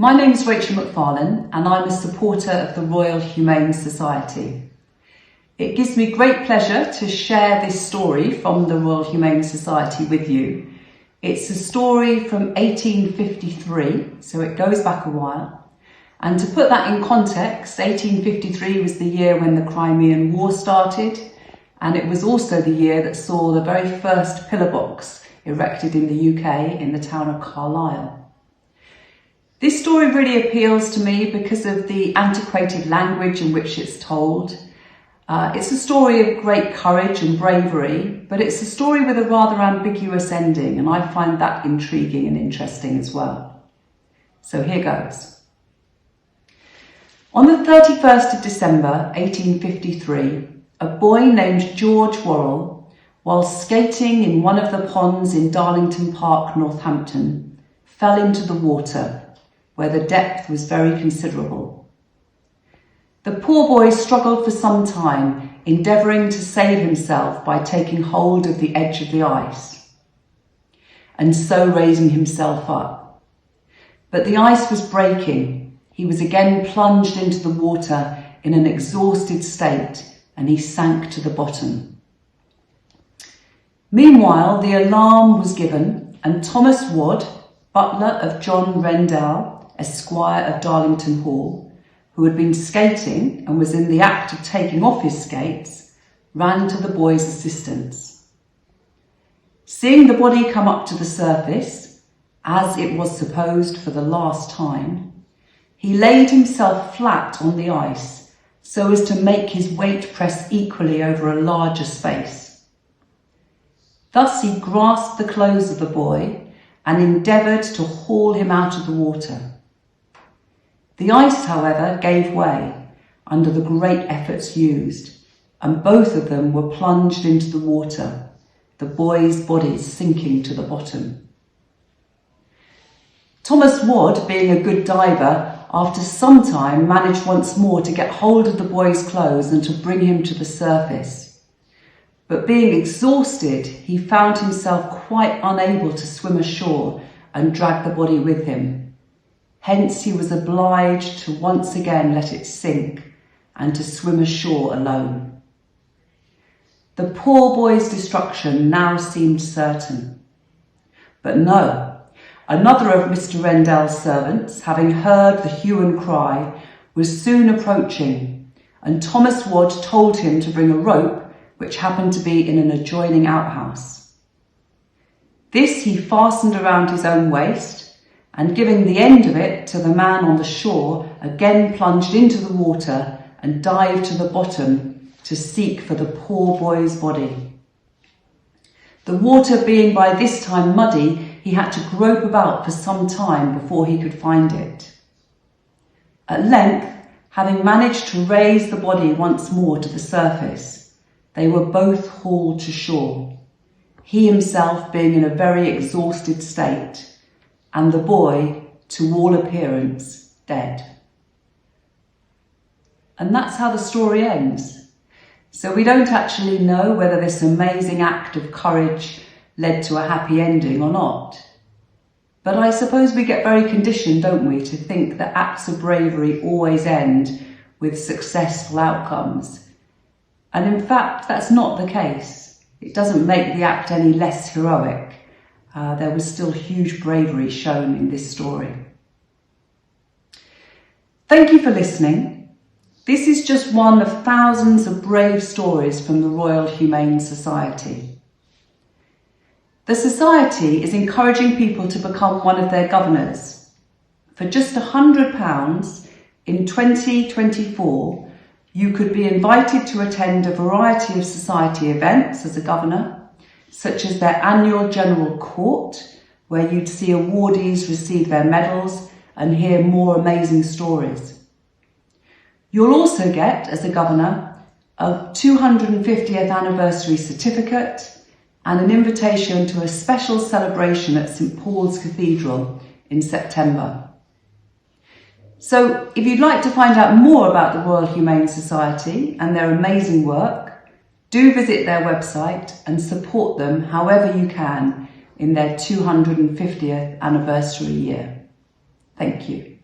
My name is Rachel McFarlane and I'm a supporter of the Royal Humane Society. It gives me great pleasure to share this story from the Royal Humane Society with you. It's a story from 1853, so it goes back a while. And to put that in context, 1853 was the year when the Crimean War started, and it was also the year that saw the very first pillar box erected in the UK in the town of Carlisle. This story really appeals to me because of the antiquated language in which it's told. It's a story of great courage and bravery, but it's a story with a rather ambiguous ending, and I find that intriguing and interesting as well. So here goes. On the 31st of December 1853, a boy named George Worrell, while skating in one of the ponds in Darlington Park, Northampton, fell into the water, where the depth was very considerable. The poor boy struggled for some time, endeavouring to save himself by taking hold of the edge of the ice, and so raising himself up. But the ice was breaking. He was again plunged into the water in an exhausted state, and he sank to the bottom. Meanwhile, the alarm was given, and Thomas Wadd, butler of John Rendell, Esquire of Darlington Hall, who had been skating and was in the act of taking off his skates, ran to the boy's assistance. Seeing the body come up to the surface, as it was supposed for the last time, he laid himself flat on the ice so as to make his weight press equally over a larger space. Thus he grasped the clothes of the boy and endeavoured to haul him out of the water. The ice, however, gave way under the great efforts used, and both of them were plunged into the water, the boy's body sinking to the bottom. Thomas Wadd, being a good diver, after some time managed once more to get hold of the boy's clothes and to bring him to the surface. But being exhausted, he found himself quite unable to swim ashore and drag the body with him. Hence he was obliged to once again let it sink and to swim ashore alone. The poor boy's destruction now seemed certain. But no, another of Mr. Rendell's servants, having heard the hue and cry, was soon approaching, and Thomas Wadd told him to bring a rope which happened to be in an adjoining outhouse. This he fastened around his own waist, and giving the end of it to the man on the shore, again plunged into the water and dived to the bottom to seek for the poor boy's body. The water being by this time muddy, he had to grope about for some time before he could find it. At length, having managed to raise the body once more to the surface, they were both hauled to shore, he himself being in a very exhausted state, and the boy, to all appearance, dead. And that's how the story ends. So we don't actually know whether this amazing act of courage led to a happy ending or not. But I suppose we get very conditioned, don't we, to think that acts of bravery always end with successful outcomes. And in fact, that's not the case. It doesn't make the act any less heroic. There was still huge bravery shown in this story. Thank you for listening. This is just one of thousands of brave stories from the Royal Humane Society. The Society is encouraging people to become one of their governors. For just £100 in 2024, you could be invited to attend a variety of Society events as a governor, such as their annual General Court, where you'd see awardees receive their medals and hear more amazing stories. You'll also get, as a governor, a 250th anniversary certificate and an invitation to a special celebration at St Paul's Cathedral in September. So if you'd like to find out more about the Royal Humane Society and their amazing work, do visit their website and support them however you can in their 250th anniversary year. Thank you.